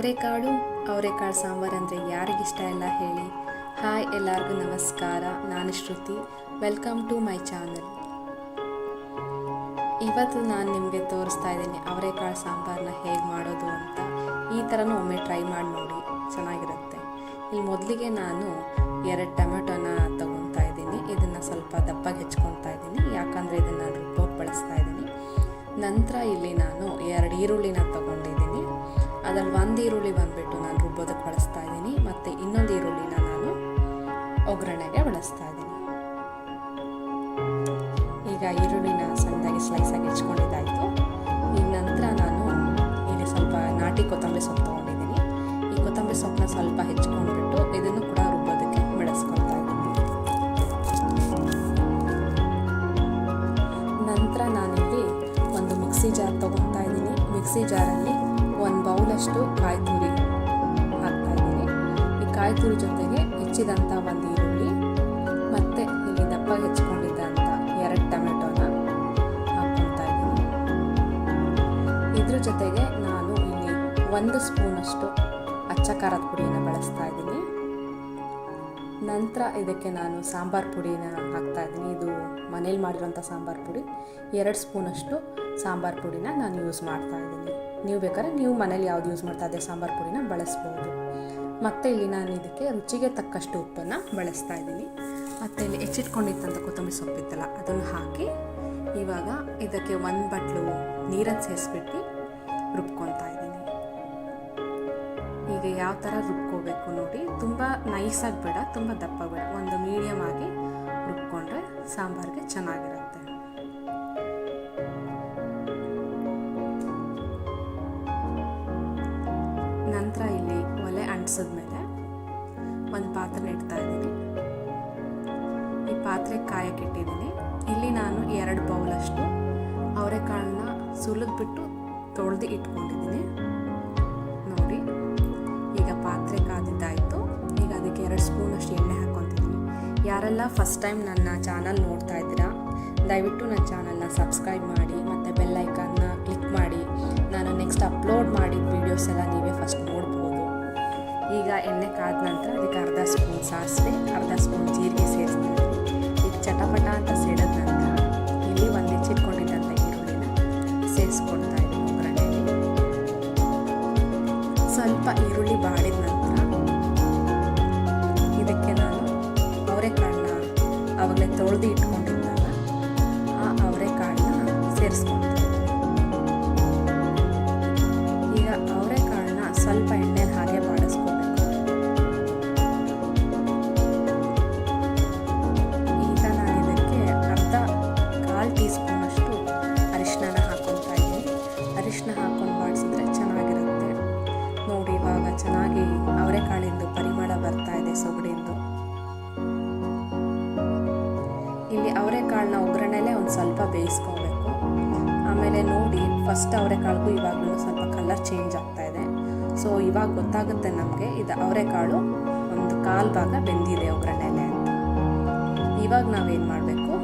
ಅವರೆಕಾಳು ಸಾಂಬಾರು ಅಂದರೆ ಯಾರಿಗಿಷ್ಟ ಇಲ್ಲ ಹೇಳಿ. ಹಾಯ್, ಎಲ್ಲರಿಗೂ ನಮಸ್ಕಾರ. ನಾನು Shruti. Welcome to my channel. ಇವತ್ತು ನಾನು ನಿಮಗೆ ತೋರಿಸ್ತಾ ಇದ್ದೀನಿ ಅವರೆಕಾಳು ಸಾಂಬಾರನ್ನ ಹೇಗೆ ಮಾಡೋದು ಅಂತ. ಈ ಥರನೂ ಒಮ್ಮೆ ಟ್ರೈ ಮಾಡಿ ನೋಡಿ, ಚೆನ್ನಾಗಿರುತ್ತೆ. ಇಲ್ಲಿ ಮೊದಲಿಗೆ ನಾನು 2 ಟೊಮೆಟೊನ ತೊಗೊತಾ ಇದ್ದೀನಿ. ಇದನ್ನು ಸ್ವಲ್ಪ ದಪ್ಪಗೆ ಹೆಚ್ಕೊತಾ ಇದ್ದೀನಿ, ಯಾಕಂದರೆ ಇದನ್ನು ರುಬ್ಬೋಕೆ ಬಳಸ್ತಾ ಇದ್ದೀನಿ. ನಂತರ ಇಲ್ಲಿ ನಾನು 2 ಈರುಳ್ಳಿನ ತೊಗೊಂಡಿದ್ದೀನಿ. ಅದರಲ್ಲಿ 1 ಈರುಳ್ಳಿ ಬಂದುಬಿಟ್ಟು ನಾನು ರುಬ್ಬೋದಕ್ಕೆ ಬಳಸ್ತಾ ಇದ್ದೀನಿ, ಮತ್ತು ಇನ್ನೊಂದು ಈರುಳ್ಳಿನ ನಾನು ಒಗ್ಗರಣೆಗೆ ಬಳಸ್ತಾ ಇದ್ದೀನಿ. ಈಗ ಈರುಳ್ಳಿನ ಸಣ್ಣದಾಗಿ ಸ್ಲೈಸಾಗಿ ಹೆಚ್ಕೊಂಡಿದ್ದಾಯಿತು. ಈಗ ನಂತರ ನಾನು ಇಲ್ಲಿ ಸ್ವಲ್ಪ ನಾಟಿ ಕೊತ್ತಂಬರಿ ಸೊಪ್ಪು ತೊಗೊಂಡಿದ್ದೀನಿ. ಈ ಕೊತ್ತಂಬರಿ ಸೊಪ್ಪನ್ನ ಸ್ವಲ್ಪ ಹೆಚ್ಕೊಂಡ್ಬಿಟ್ಟು ಇದನ್ನು ಕೂಡ ರುಬ್ಬೋದಕ್ಕೆ ಬಳಸ್ಕೊತಾ ಇದ್ದೀನಿ. ನಂತರ ನಾನಿಲ್ಲಿ ಒಂದು ಮಿಕ್ಸಿ ಜಾರ್ ತೊಗೊತಾ ಇದ್ದೀನಿ. ಮಿಕ್ಸಿ ಜಾರಲ್ಲಿ 1 ಬೌಲಷ್ಟು ಕಾಯಿ ತುರಿ ಹಾಕ್ತಾಯಿದ್ದೀನಿ. ಈ ಕಾಯಿ ತುರಿ ಜೊತೆಗೆ ಹೆಚ್ಚಿದಂಥ 1 ಈರುಳ್ಳಿ ಮತ್ತು ಇಲ್ಲಿ ದಪ್ಪಗೆ ಹೆಚ್ಕೊಂಡಿದ್ದಂಥ 2 ಟೊಮೆಟೊನ ಹಾಕ್ಕೊತಾ ಇದ್ದೀನಿ. ಇದ್ರ ಜೊತೆಗೆ ನಾನು ಇಲ್ಲಿ 1 ಸ್ಪೂನಷ್ಟು ಅಚ್ಚ ಖಾರದ ಪುಡಿಯನ್ನು ಬಳಸ್ತಾ ಇದ್ದೀನಿ. ನಂತರ ಇದಕ್ಕೆ ನಾನು ಸಾಂಬಾರು ಪುಡಿನ ಹಾಕ್ತಾಯಿದ್ದೀನಿ. ಇದು ಮನೇಲಿ ಮಾಡಿರೋಂಥ ಸಾಂಬಾರು ಪುಡಿ. 2 ಸ್ಪೂನಷ್ಟು ಸಾಂಬಾರು ಪುಡಿನ ನಾನು ಯೂಸ್ ಮಾಡ್ತಾಯಿದ್ದೀನಿ. ನೀವು ಬೇಕಾದ್ರೆ ನೀವು ಮನೇಲಿ ಯಾವ್ದು ಯೂಸ್ ಮಾಡ್ತಾ ಇದ್ದೆ ಸಾಂಬಾರು ಪುಡಿನ ಬಳಸ್ಬೋದು. ಮತ್ತು ಇಲ್ಲಿ ನಾನು ಇದಕ್ಕೆ ರುಚಿಗೆ ತಕ್ಕಷ್ಟು ಉಪ್ಪನ್ನು ಬಳಸ್ತಾ ಇದ್ದೀನಿ. ಮತ್ತು ಇಲ್ಲಿ ಹೆಚ್ಚಿಟ್ಕೊಂಡಿದ್ದಂಥ ಕೊತ್ತಂಬರಿ ಸೊಪ್ಪಿತ್ತಲ್ಲ ಅದನ್ನು ಹಾಕಿ ಇವಾಗ ಇದಕ್ಕೆ 1 ಬಟ್ಲು ನೀರನ್ನು ಸೇರಿಸ್ಬಿಟ್ಟು ರುಬ್ಕೊತಾ ಇದ್ದೀನಿ. ಈಗ ಯಾವ ಥರ ರುಬ್ಕೋಬೇಕು ನೋಡಿ, ತುಂಬ ನೈಸಾಗಿ ಬೇಡ, ತುಂಬ ದಪ್ಪ ಬೇಡ, ಒಂದು ಮೀಡಿಯಮ್ ಆಗಿ ರುಬ್ಕೊಂಡ್ರೆ ಸಾಂಬಾರಿಗೆ ಚೆನ್ನಾಗಿರುತ್ತೆ. ನಂತರ ಇಲ್ಲಿ ಒಲೆ ಅಂಟಿಸಿದ್ಮೇಲೆ ಒಂದು ಪಾತ್ರೆ ಇಡ್ತಾ ಇದ್ದೀನಿ. ಈ ಪಾತ್ರೆ ಕಾಯಕ್ಕೆ ಇಟ್ಟಿದ್ದೀನಿ. ಇಲ್ಲಿ ನಾನು 2 ಬೌಲಷ್ಟು ಅವರೆಕಾಳನ್ನ ಸುಲಿದ್ಬಿಟ್ಟು ತೊಳೆದು ಇಟ್ಕೊಂಡಿದ್ದೀನಿ ನೋಡಿ. ಈಗ ಪಾತ್ರೆ ಕಾದಿದ್ದಾಯಿತು. ಈಗ ಅದಕ್ಕೆ 2 ಸ್ಪೂನಷ್ಟು ಎಣ್ಣೆ ಹಾಕ್ಕೊತಿದ್ದೀನಿ. ಯಾರೆಲ್ಲ ಫಸ್ಟ್ ಟೈಮ್ ನನ್ನ ಚಾನಲ್ ನೋಡ್ತಾ ಇದ್ದೀರಾ, ದಯವಿಟ್ಟು ನನ್ನ ಚಾನಲ್ನ ಸಬ್ಸ್ಕ್ರೈಬ್ ಮಾಡಿ ಮತ್ತು ಬೆಲ್ ಐಕಾನ್ನ ಕ್ಲಿಕ್ ಮಾಡಿ. ನಾನು ನೆಕ್ಸ್ಟ್ ಅಪ್ಲೋಡ್ ಮಾಡಿದ ವೀಡಿಯೋಸ್ ಎಲ್ಲ ನೀವೇ ಫಸ್ಟ್ ನೋಡ್ಬೋದು. ಈಗ ಎಣ್ಣೆ ಕಾದ ನಂತರ ಅದಕ್ಕೆ 1/2 ಸ್ಪೂನ್ ಸಾಸಿವೆ, 1/2 ಸ್ಪೂನ್ ಜೀರಿಗೆ ಸೇರಿಸ್ತೀನಿ. ಈಗ ಚಟಪಟ ಅಂತ ಸಿಡಿದ ನಂತರ ಇಲ್ಲಿ 1 ಹೆಚ್ಚಿಟ್ಕೊಂಡಿದ್ದಂಥ ಈರುಳ್ಳಿನ ಸೇರಿಸ್ಕೊಡ್ತಾ ಇದ್ದೀನಿ ಒಗ್ಗರಣೆಯಲ್ಲಿ. ಸ್ವಲ್ಪ ಈರುಳ್ಳಿ ಬಾಡಿದ ನಂತರ ಇದಕ್ಕೆ ನಾನು ಅವರೆಕಾಳನ್ನ ಆವಾಗಲೇ ತೊಳೆದು ಇಟ್ಕೊಂಡಿದ್ದಾಗ ಆ ಅವರೆಕಾಳನ್ನ ಸೇರಿಸ್ಕೊಳ್ತೀನಿ. ಈಗ ಅವರೆಕಾಳನ್ನ ಸ್ವಲ್ಪ ಎಣ್ಣೆ ಹಾಗೆ ಬಾಡಿಸ್ಕೋಬೇಕು. ಈಗ ನಾನು ಇದಕ್ಕೆ 1/4 ಟೀ ಸ್ಪೂನಷ್ಟು ಅರಿಶಿನ ಹಾಕ್ಕೊತಾ ಇದ್ದೀನಿ. ಅರಿಶಿನ ಹಾಕ್ಕೊಂಡು ಬಾಡಿಸಿದ್ರೆ ಚೆನ್ನಾಗಿರುತ್ತೆ ನೋಡಿ. ಇವಾಗ ಚೆನ್ನಾಗಿ ಅವರೆಕಾಳಿಂದು ಪರಿಮಳ ಬರ್ತಾ ಇದೆ, ಸೊಗಡಿಂದು. ಇಲ್ಲಿ ಅವರೆಕಾಳನ್ನ ಒಗ್ಗರಣೆಲೇ ಒಂದು ಸ್ವಲ್ಪ ಬೇಯಿಸ್ಕೋಬೇಕು. ಆಮೇಲೆ ನೋಡಿ, ಫಸ್ಟ್ ಅವರೆಕಾಳಿಗೂ ಇವಾಗಲೂ ಸ್ವಲ್ಪ ಕಲರ್ ಚೇಂಜ್ ಆಗ್ತಾ ಇದೆ. ಸೊ ಇವಾಗ ಗೊತ್ತಾಗುತ್ತೆ ನಮಗೆ ಇದು ಅವರೆಕಾಳು ಒಂದು 1/4 ಭಾಗ ಬೆಂದಿದೆ ಒಗ್ಗರಣೆಲೆ ಅಂತ. ಇವಾಗ ನಾವೇನು ಮಾಡಬೇಕು,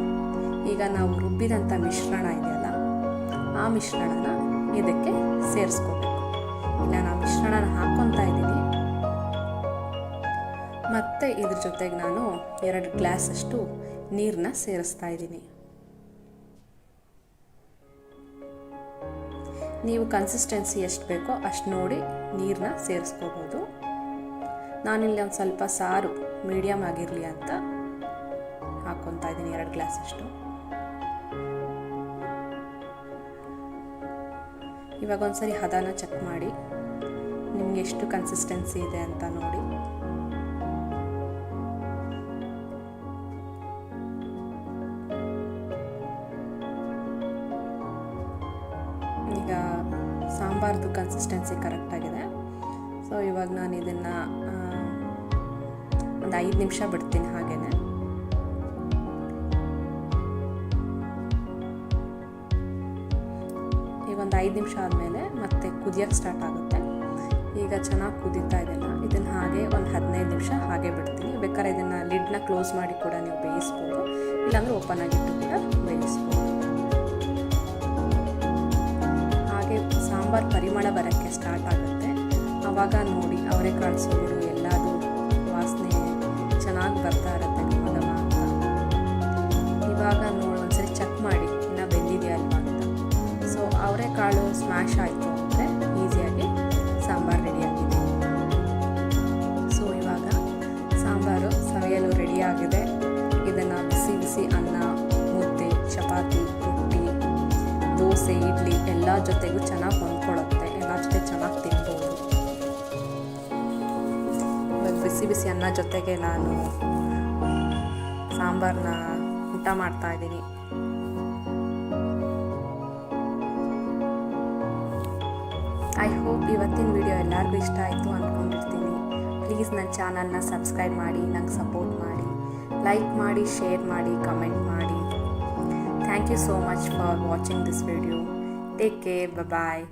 ಈಗ ನಾವು ರುಬ್ಬಿದಂಥ ಮಿಶ್ರಣ ಇದೆಯಲ್ಲ, ಆ ಮಿಶ್ರಣನ ಇದಕ್ಕೆ ಸೇರಿಸ್ಕೋಬೇಕು. ಇಲ್ಲ, ನಾನು ಮಿಶ್ರಣನ ಹಾಕ್ಕೊತಾ ಇದ್ದೀನಿ. ಮತ್ತು ಇದ್ರ ಜೊತೆಗೆ ನಾನು 2 ಗ್ಲಾಸಷ್ಟು ನೀರನ್ನ ಸೇರಿಸ್ತಾ ಇದ್ದೀನಿ. ನೀವು ಕನ್ಸಿಸ್ಟೆನ್ಸಿ ಎಷ್ಟು ಬೇಕೋ ಅಷ್ಟು ನೋಡಿ ನೀರನ್ನ ಸೇರಿಸ್ಕೋಬೋದು. ನಾನಿಲ್ಲಿ ಒಂದು ಸ್ವಲ್ಪ ಸಾರು ಮೀಡಿಯಮ್ ಆಗಿರಲಿ ಅಂತ ಹಾಕ್ಕೊತಾ ಇದ್ದೀನಿ 2 ಗ್ಲಾಸಷ್ಟು. ಇವಾಗ ಒಂದ್ಸರಿ ಹದನ ಚೆಕ್ ಮಾಡಿ, ನಿಮ್ಗೆ ಎಷ್ಟು ಕನ್ಸಿಸ್ಟೆನ್ಸಿ ಇದೆ ಅಂತ ನೋಡಿ. ಈಗ ಸಾಂಬಾರ್ದು ಕನ್ಸಿಸ್ಟೆನ್ಸಿ ಕರೆಕ್ಟಾಗಿದೆ. ಸೊ ಇವಾಗ ನಾನು ಇದನ್ನು ಒಂದು 5 ನಿಮಿಷ ಬಿಡ್ತೀನಿ ಹಾಗೇನೆ. ಈಗ ಒಂದು 5 ನಿಮಿಷ ಆದಮೇಲೆ ಮತ್ತೆ ಕುದಿಯೋಕ್ಕೆ ಸ್ಟಾರ್ಟ್ ಆಗುತ್ತೆ. ಈಗ ಚೆನ್ನಾಗಿ ಕುದೀತಾ ಇದೆಲ್ಲ, ಇದನ್ನು ಹಾಗೆ ಒಂದು 15 ನಿಮಿಷ ಹಾಗೆ ಬಿಡ್ತೀನಿ. ಬೇಕಾದ್ರೆ ಇದನ್ನು ಲಿಡ್ನ ಕ್ಲೋಸ್ ಮಾಡಿ ಕೂಡ ನೀವು ಬೇಯಿಸ್ಬೋದು, ಇಲ್ಲಾಂದರೆ ಓಪನ್ ಆಗಿಟ್ಟು ಕೂಡ ಬೇಯಿಸ್ಬೋದು. ಹಾಗೆ ಸಾಂಬಾರು ಪರಿಮಳ ಬರೋಕ್ಕೆ ಸ್ಟಾರ್ಟ್ ಆಗುತ್ತೆ. ಆವಾಗ ನೋಡಿ ಅವರೆಕಾಳು ಸೊಗಡು ಎಲ್ಲದು ವಾಸನೆ ಚೆನ್ನಾಗಿ ಬರ್ತಾ ಇರುತ್ತೆ ಘಮ ಅಂತ. ಇವಾಗ ನೋಡಿ ಒಂದ್ಸರಿ ಚೆಕ್ ಮಾಡಿ ಇನ್ನೂ ಬೆಂದಿದೆಯಾ ಅಲ್ವಾ ಅಂತ. ಸೊ ಅವರೆಕಾಳು ಸ್ಮ್ಯಾಶ್ ಆಯಿತು ಅಂದರೆ ಈಸಿಯಾಗಿ ಸಾಂಬಾರು ರೆಡಿಯಾಗಿದೆ. ಸೊ ಇವಾಗ ಸಾಂಬಾರು ಸವಿಯಲು ರೆಡಿಯಾಗಿದೆ. ಇದನ್ನು ಬಿಸಿ ಬಿಸಿ ಅನ್ನ, ಮುದ್ದೆ, ಚಪಾತಿ, ರೊಟ್ಟಿ, ದೋಸೆ, ಇಡ್ಲಿ ಎಲ್ಲ ಜೊತೆಗೂ ಚೆನ್ನಾಗಿ ಹೊಂದ್ಕೊಳ್ಳುತ್ತೆ. ಎಲ್ಲ ಜೊತೆ ಚೆನ್ನಾಗಿ ತಿನ್ಬೋದು. ಇವಾಗ ಬಿಸಿ ಬಿಸಿ ಅನ್ನ ಜೊತೆಗೆ ನಾನು ಸಾಂಬಾರನ್ನ ಊಟ ಮಾಡ್ತಾ ಇದ್ದೀನಿ. ಐ ಹೋಪ್ ಇವತ್ತಿನ ವಿಡಿಯೋ ಎಲ್ಲರಿಗೂ ಇಷ್ಟ ಆಯಿತು ಅಂದ್ಕೊಂಡಿರ್ತೀನಿ. ಪ್ಲೀಸ್ ನನ್ನ ಚಾನಲ್ನ ಸಬ್ಸ್ಕ್ರೈಬ್ ಮಾಡಿ, ನಂಗೆ ಸಪೋರ್ಟ್ ಮಾಡಿ, ಲೈಕ್ ಮಾಡಿ, ಶೇರ್ ಮಾಡಿ, ಕಮೆಂಟ್ ಮಾಡಿ. Thank you so much for watching this video. Take care. Bye.